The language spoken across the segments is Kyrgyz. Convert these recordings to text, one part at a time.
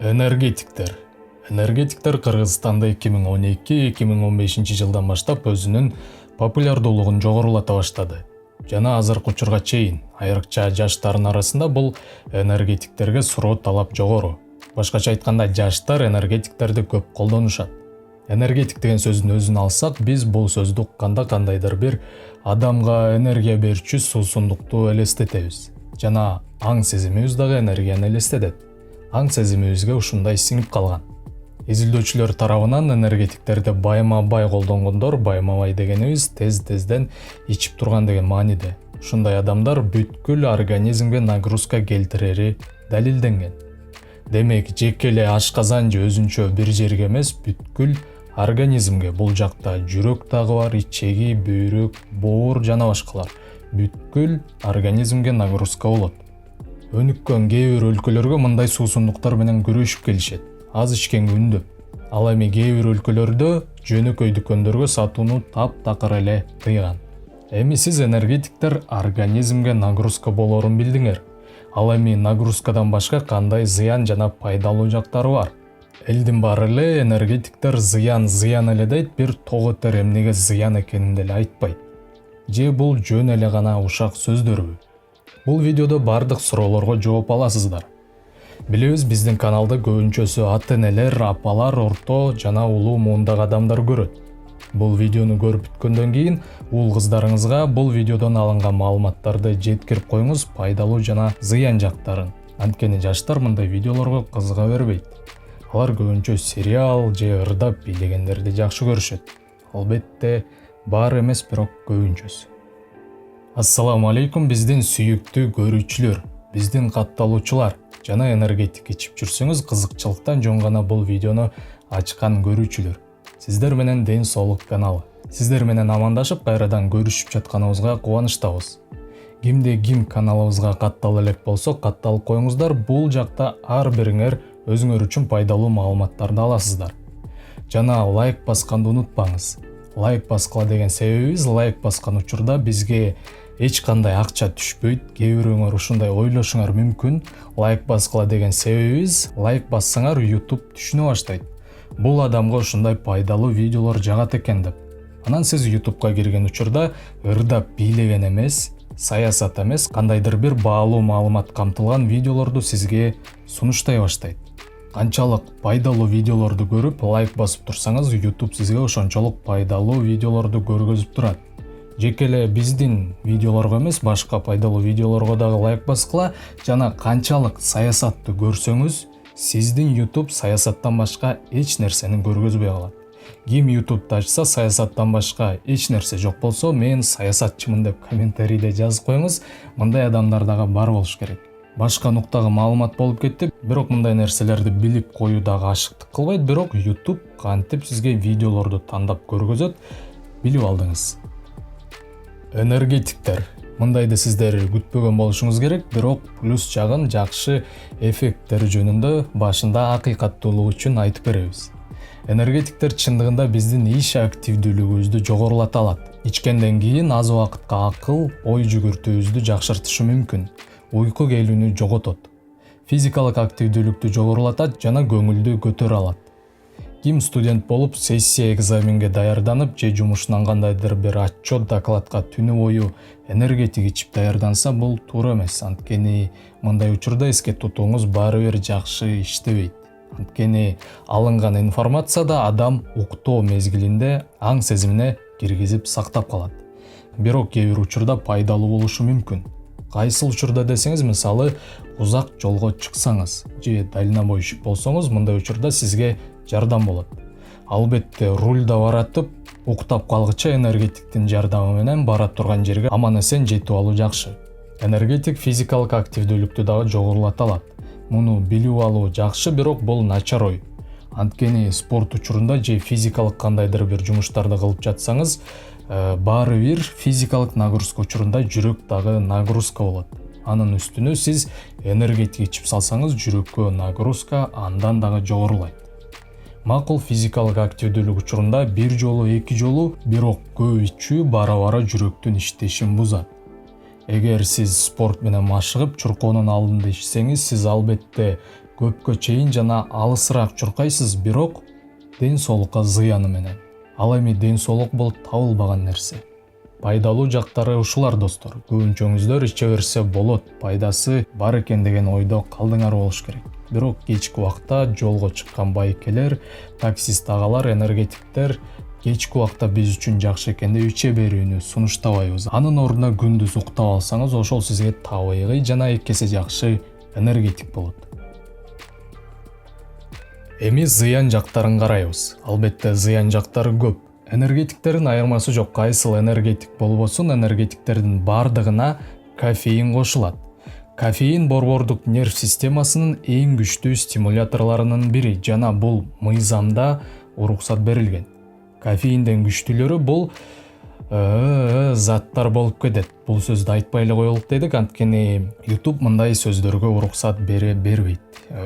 Энергетиктер Кыргызстанда 2012-2015 жылдан баштап өзүнүн популярдуулугун жогорулата баштады. Жана азыркы учурга чейин, айрыкча жаштардын арасында бул энергетиктерге суроо талап жогору. Башкача айтканда, жаштар энергетиктерди көп колдонушат. Энергетик деген сөздүн өзүн алсак, биз бул сөздү укканда кандайдыр бир адамга энергия берүүчү суусундукту элестетебиз. Жана аң сезимибиз дагы энергияны элестетет. Аң сезимибизге ушундай сиңип калган. Изилдөөчүлөр тарабынан энергетиктерди байма-бай колдонгондор, байма-бай дегенибиз тез-тезден ичип турган деген мааниде. Ушундай адамдар бүткүл организмге нагрузка келтирери далилденген. Демек, жеке эле ашказан же өзүнчө бир жерге эмес, бүткүл организмге, бул жакта жүрөк дагы бар, ичеги, бөйрөк, боор жана башкалар. Бүткүл организмге нагрузка болот. Өнүккөн кээ бир өлкөлөргө мындай суусундуктар менен күрөшүп келишет. Аз ичкенге үндөп. Ал эми кээ бир өлкөлөрдө жөнөкөй дүкөндөргө сатууну таптакыр эле тыйган. Эми сиз энергетиктер организмге нагрузка болорун билдиңер. Ал эми нагрузкадан башка кандай зыян жана пайдалуу жактары бар? Элдин баары эле энергетиктер зыян эле дейт, бир тоготер эмнеге зыян экенин деле айтпайт. Же бул жөн эле гана ушак сөздөрбү? Бул видеодо бардык суроолорго жооп аласыздар. Билебиз, биздин каналды көбүнчөсү ата-энелер, апалар, орто жана улуу муундагы адамдар көрөт. Бул видеону көрүп бүткөндөн кийин уул кыздарыңызга бул видеодон алынган маалыматтарды жеткирип коюңуз, пайдалуу жана зыян жактарын. Анткени жаштар мындай видеолорго кызыга бербейт. Алар көбүнчө сериал же ырдап бийлегендерди жакшы көрүшөт. Албетте, баары эмес, бирок көбүнчөсү. Ассаламу алейкум биздин сүйүктүү көрүүчүлөр, биздин катталуучулар жана энергетик ичип жүрсөңүз кызыкчылыктан жөн гана бул видеону ачкан көрүүчүлөр. Сиздер менен Ден Соолук каналы. Сиздер менен амандашып кайрадан көрүшүп жатканыбызга кубанычтабыз. Кимде ким каналыбызга каттала элек болсо, катталып коюңуздар. Бул жакта ар бириңер өзүңөр үчүн пайдалуу маалыматтарды аласыздар. Жана лайк басканды унутпаңыз. Лайк баскыла деген себебибиз, лайк баскан учурда бизге эч кандай акча түшпөйт. Кээ бирөөңөр ушундай ойлошуңар мүмкүн. Лайк баскыла деген себебибиз, лайк бассаңар YouTube түшүнө баштайт. Бул адамга ушундай пайдалуу видеолор жагат экен деп. Анан сиз YouTube'га кирген учурда ырдап бийлеген эмес, саясат эмес, кандайдыр бир баалуу маалымат камтылган видеолорду сизге сунуштай баштайт. Канчалык пайдалуу видеолорду көрүп, лайк басып турсаңыз, YouTube сизге ошончолук пайдалуу видеолорду көргөзүп турат. Жеке эле биздин видеолорго эмес, башка пайдалуу видеолорго дагы лайк баскыла, жана канчалык саясатты көрсөңүз, сиздин YouTube саясаттан башка эч нерсени көргөзбөй калат. Ким YouTube'ду ачса, саясаттан башка эч нерсе жок болсо, мен саясатчымын деп комментарийде жазып коюңуз. Мындай адамдар дагы бар болуш керек. Башка нуктагы маалымат болуп кетти, бирок мындай нерселерди билип коюу дагы ашыктык кылбайт, бирок YouTube кантип сизге видеолорду тандап көргөзөт, билип алдыңыз. Энергетиктер. Мындайды сиздер күтпөгөн болушуңуз керек, бирок плюс жагын, жакшы эффекттери жөнүндө башында акыйкаттуулук үчүн айтып беребиз. Энергетиктер чындыгында биздин иш активдүүлүгүбүздү жогорулата алат. Ичкенден кийин аз убакытка акыл, ой жүгүртүүбүздү жакшыртышы мүмкүн. Уйку келүүнү жоготот. Физикалык активдүүлүктү жогорулатат жана көңүлдү көтөрө алат. Ким студент болуп, сессия экзаменге даярданып же жумушунан кандайдыр бир отчет докладка түнү бою энергетик ичип даярданса, бул туура эмес. Анткени мындай учурда эске тутууңуз баары бир жакшы иштебейт. Анткени алынган информацияда адам уктоо мезгилинде аң сезимине киргизип сактап калат. Бирок кээ бир учурда пайдалуу болушу мүмкүн. Кайсыл учурда десеңиз, мисалы, узак жолго чыксаңыз же дальнобойщик болсоңуз, мындай учурда сизге жардам болот. Албетте, рульда баратып, уктап калгыча энергетиктин жардамы менен бара турган жерге аман эсен жетип алуу жакшы. Энергетик физикалык активдүүлүктү дагы жогорулата алат. Муну билип алуу жакшы, бирок бул начар ой. Анткени спорт учурунда же физикалык кандайдыр бир жумуштарды кылып жатсаңыз, баары бир физикалык нагрузка учурунда жүрөк дагы нагрузка болот. Анын үстүнө сиз энергетик ичип салсаңыз, жүрөккө нагрузка андан дагы жогорулайт. Макул физикалык активдүүлүк учурунда бир жолу, эки жолу, бирок көп ичүү бара-бара жүрөктүн иштешин бузат. Эгер сиз спорт менен машыгып, чуркоонун алдында ичсеңиз, сиз албетте көпкө чейин жана алысыраак чуркайсыз, бирок ден соолукка зыяны менен. Ал эми ден соолук бул табылбаган нерсе. Пайдалуу жактары ушулар достор. Көбүнчөңүздөр иче берсе болот, пайдасы бар экен деген ойдо калдыңар болуш керек. Бирок кечки убакта жолго чыккан байкелер, таксист агалар, энергетиктер кечки убакта биз үчүн жакшы экен деп иче берүүнү сунуштабайбыз. Анын ордуна күндүз уктап алсаңыз, ошол сизге табигый жана 2 эсе жакшы энергетик болот. Эми зыян жактарын карайбыз. Албетте зыян жактары көп. Энергетиктердин айырмасы жок. Кайсыл энергетик болбосун, энергетиктердин бардыгына кофеин кошулат. Кофеин борбордук нерв системасынын эң күчтүү стимуляторлорунун бири жана бул мыйзамда уруксат берилген. Кофеинден күчтүүлөрү бул заттар болуп кетет. Бул сөздү айтпай эле коелук дедик, анткени YouTube мындай сөздөргө уруксат бербейт.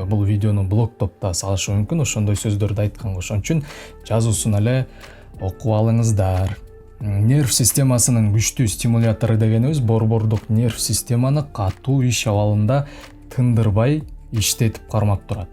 Бул видеону блогтопто салышы мүмкүн, ошондой сөздөрдү айтканга. Ошон үчүн жазуусун эле окуп алыңыздар. Нерв системасынын күчтүү стимулятору дегенибиз борбордук нерв системаны катуу иш абалында тындырбай иштетип кармап турат.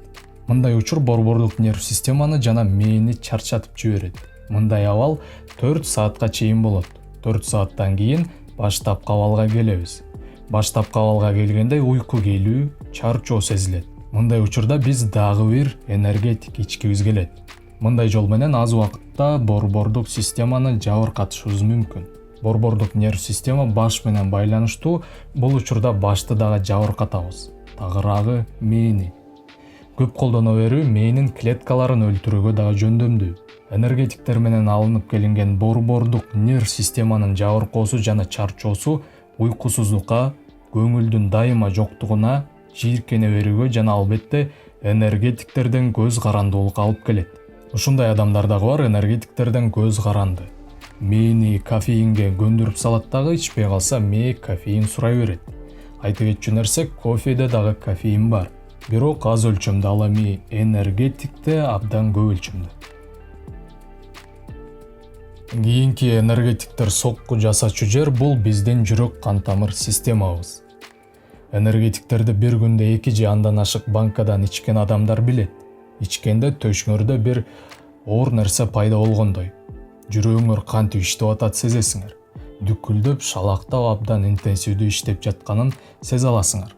Мындай учур борбордук нерв системаны жана мээни чарчатып жиберет. Мындай абал 4 саатка чейин болот. 4 сааттан кийин баштапкы абалга келебиз. Баштапкы абалга келгенде уйку келүү, чарчоо сезилет. Мындай учурда биз дагы бир энергетик ичкибиз келет. Мындай жол менен аз убакытта борбордук системаны жабыркатышыбыз мүмкүн. Борбордук нерв система баш менен байланыштуу, бул учурда башты дагы жабыркатабыз. Тагыраагы мээни. Көп колдоно берүү мээнин клеткаларын өлтүрүүгө дагы жөндөмдүү. Энергетиктер менен алынып келинген борбордук нерв системанын жабыркоосу жана чарчоосу уйкусуздукка, көңүлдүн дайыма жоктугуна, жийиркене берүүгө жана албетте энергетиктерден көз карандуулукка алып келет. Ушундай адамдар дагы бар, энергетиктерден көз каранды. Мээни кофеинге көндүрүп салат дагы, ичпей калса мээ кофеин сурай берет. Айта кетчү нерсе, кофеде дагы кофеин бар. Бирок аз өлчөмдө, ал эми энергетикте абдан көп өлчөмдө. Кийинки энергетиктер сокку жасачу жер бул биздин жүрөк кан тамыр системабыз. Энергетиктерди бир күндө 2 же андан ашык банкадан ичкен адамдар билет. Ичкенде төшүңөрдө бир оор нерсе пайда болгондой. Жүрөгүңөр кантип иштеп атат сезесиңер. Дүкүлдөп, шалактап, абдан интенсивдүү иштеп жатканын сезе аласыңар.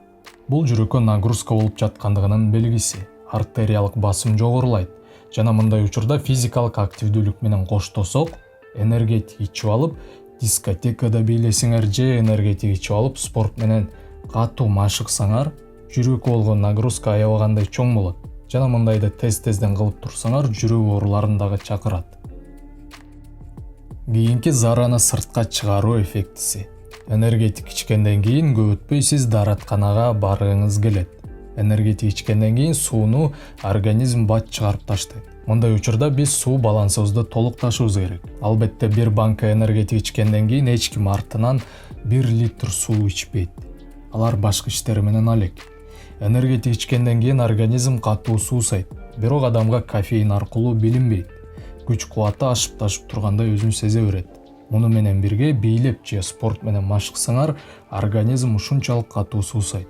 Бул жүрөккө нагрузка болуп жаткандыгынын белгиси. Артериялык басым жогорулайт. Жана мындай учурда физикалык активдүүлүк менен коштосок, энергетик ичип алып, дискотекада бийлесиңер же энергетик ичип алып, спорт менен катуу машыксаңар, жүрөккө болгон нагрузка аябагандай чоң болот. Жана мындайды тез-тезден кылып турсаңар, жүрөк ооруларын дагы чакырат. Кийинки зараны сыртка чыгаруу эффектиси. Энергетик ичкенден кийин көп өтпөй сиз дааратканага баргыңыз келет. Энергетик ичкенден кийин сууну организм бат чыгарып таштайт. Мындай учурда биз суу балансыбызды толукташыбыз керек. Албетте бир банка энергетик ичкенден кийин эч ким артынан 1 литр суу ичпейт. Алар башка иштери менен алек. Энергетик ичкенден кийин организм катуу суусайт. Бирок адамга кофеин аркылуу билинбейт. Күч-кубаты ашып-ташып тургандай өзүн сезе берет. Муну менен бирге бийлеп же спорт менен машыксаңар, организм ушунчалык катуу суусайт.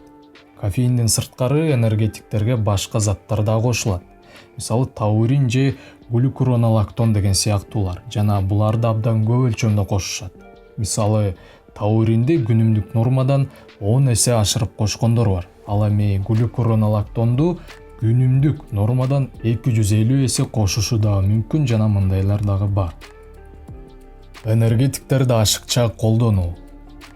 Кофеинден сырткары энергетиктерге башка заттар да кошулат. Мисалы таурин же глюкуронолактон деген сыяктуулар, жана буларды абдан көп өлчөмдө кошушат. Мисалы тауринди күнүмдүк нормадан 10 эсе ашырып кошкондор бар. Ал эми глюкуронолактонду күнүмдүк нормадан 250 эсе кошушу да мүмкүн, жана мындайлар дагы бар. Энергетиктерди ашыкча колдонуу.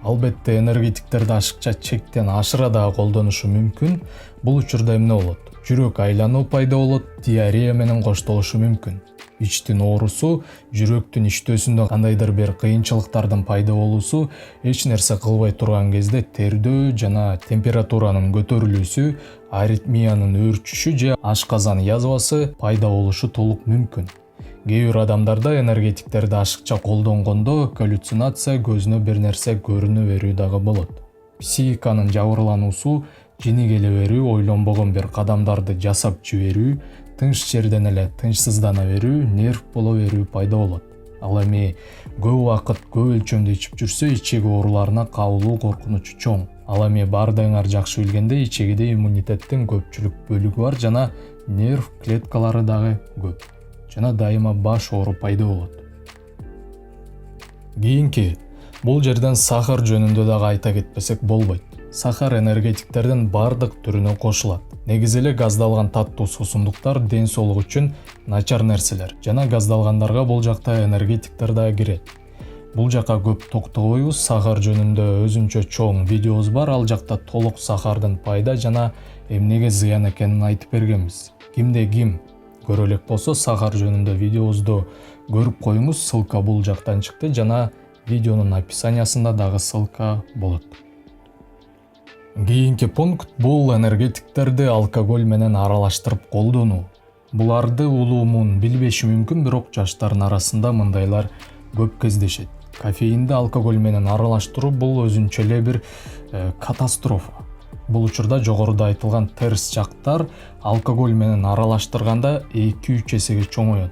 Албетте энергетиктерди ашыкча чектен ашыра дагы колдонушу мүмкүн. Бул учурда эмне болот? Жүрөк айлануу пайда болот, диарея менен коштолушу мүмкүн. Ичтин оорусу, жүрөктүн иштөөсүндө кандайдыр бир кыйынчылыктардын пайда болуусу, эч нерсе кылбай турган кезде тердөө жана температуранын көтөрүлүүсү, аритмиянын өөрчүшү же ашказан язвасы пайда болушу толук мүмкүн. Кээ бир адамдарда энергетиктерди ашыкча колдонгондо галлюцинация, көзүнө бир нерсе көрүнө берүү дагы болот. Психиканын жабырлануусу, жини келе берүү, ойлонбогон бир кадамдарды жасап жиберүү, тынч жерден эле тынчсыздана берүү, нерв боло берүү пайда болот. Ал эми көп убакыт көп өлчөмдө ичип жүрсө, ичек ооруларына кабылуу коркунучу чоң. Ал эми баардыгыңар жакшы билгендей, ичегиде иммунитеттин көпчүлүк бөлүгү бар жана нерв клеткалары дагы көп. Жана дайыма баш оору пайда болот. Кийинки, бул жерден сахар жөнүндө дагы айта кетпесек болбойт. Сахар энергетиктердин бардык түрүнө кошулат. Негизи эле газдалган таттуу суусундуктар ден соолук үчүн начар нерселер жана газдалгандарга бул жакта энергетиктер дагы кирет. Бул жака көп токтолбойбуз, сахар жөнүндө өзүнчө чоң видеобуз бар, ал жакта толук сахардын пайда жана эмнеге зыян экенин айтып бергенбиз. Кимде ким көрө элек болсо, сахар жөнүндө видеобузду көрүп коюңуз, ссылка бул жактан чыкты жана видеонун описаниясында дагы ссылка болот. Кийинки пункт бул энергетиктерди алкоголь менен аралаштырып колдонуу. Буларды улуумун билбеши мүмкүн, бирок жаштардын арасында мындайлар көп кездешет. Кофеинди алкоголь менен аралаштыруу бул өзүнчө эле бир катастрофа. Бул учурда жогоруда айтылган терс жактар алкоголь менен аралаштырганда 2-3 эсеге чоңоет.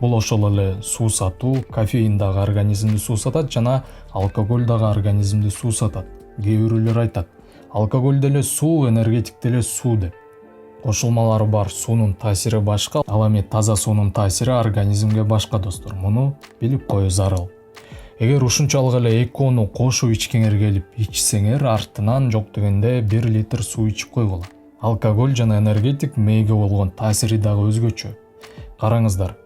Бул ошол эле суусатуу, кофеин дагы организмди суусатат жана алкоголь дагы организмди суусатат. Кээ бирөөлөр айтат: алкоголь деле суу, энергетик деле суу деп. Кошулмалары бар суунун таасири башка, ал эми таза суунун таасири организмге башка достор. Муну билип коюу зарыл. Эгер ушунчалык эле экөөнү кошуп ичкиңер келип ичсеңер, артынан жок дегенде 1 литр суу ичип койгула. Алкоголь жана энергетик мээге болгон таасири дагы өзгөчө. Караңыздар,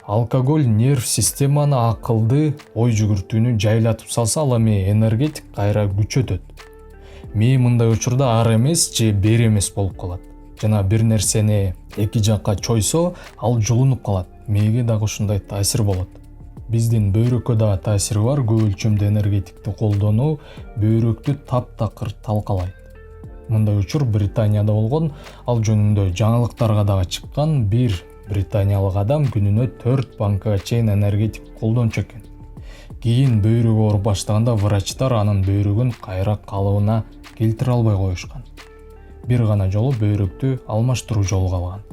алкоголь нерв системаны, акылды, ой жүгүртүүнү жайлатып салса, ал эми энергетик кайра күчөтөт. Мээ мындай учурда ар эмес же бери эмес болуп калат. Жана бир нерсени эки жакка чойсо, ал жулунуп калат. Мээге дагы ушундай таасир болот. Биздин бөйрөккө дагы таасири бар. Көп өлчөмдө энергетикти колдонуу бөйрөктү таптакыр талкалайт. Мындай учур Британияда болгон, ал жөнүндө жаңылыктарга дагы чыккан. Бир британиялык адам күнүнө 4 банкага чейин энергетик колдончу экен. Кийин бөйрөгү ооруп баштаганда врачтар анын бөйрөгүн кайра калыбына келтире албай коюшкан. Бир гана жолу бөйрөктү алмаштыруу жолу калган.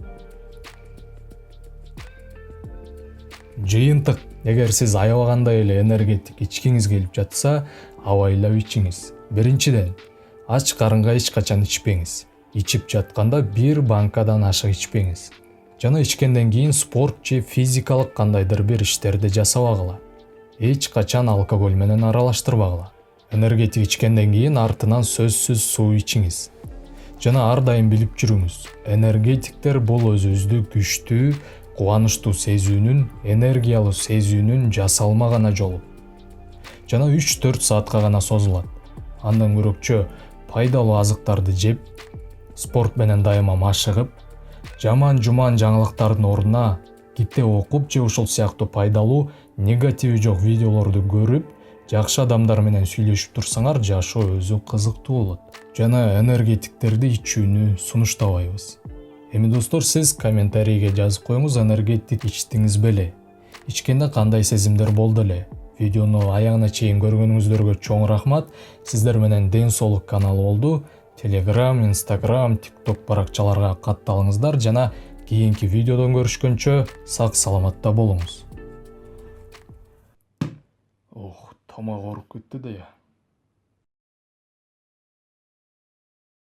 Жыйынтык: эгер сиз аябагандай эле энергетик ичкиңиз келип жатса, абайлап ичиңиз. Биринчиден, ач карынга эч качан ичпеңиз. Ичип жатканда 1 банкадан ашык ичпеңиз. Жана ичкенден кийин спорт же физикалык кандайдыр бир иштерди жасабагыла. Эч качан алкоголь менен аралаштырбагыла. Энергетик ичкенден кийин артынан сөзсүз суу ичиңиз. Жана ар дайым билип жүрүңүз, энергетиктер бул өзүбүздү күчтүү, кубанычтуу сезүүнүн, энергиялуу сезүүнүн жасалма гана жолу. Жана 3-4 саатка гана созулат. Андан көрөкчө пайдалуу азыктарды жеп, спорт менен дайыма машыгып, жаман-жуман жаңылыктардын ордуна китеп окуп же ушул сыяктуу пайдалуу, негативи жок видеолорду көрүп, жакшы адамдар менен сүйлөшүп турсаңар, жашоо өзү кызыктуу болот. Жана энергетиктерди ичүүнү сунуштабайбыз. Эми достор, сиз комментарийге жазып коюңуз, энергетик ичтиңиз беле? Ичкенде кандай сезимдер болду эле? Видеону аягына чейин көргөнүңүздөргө чоң рахмат. Сиздер менен Ден соолук каналы болду. Telegram, Instagram, TikTok баракчаларга катталыңыздар жана кийинки видеодон көрүшкөнчө сак саламатта болуңуз. Тамак ооруп кетти да я.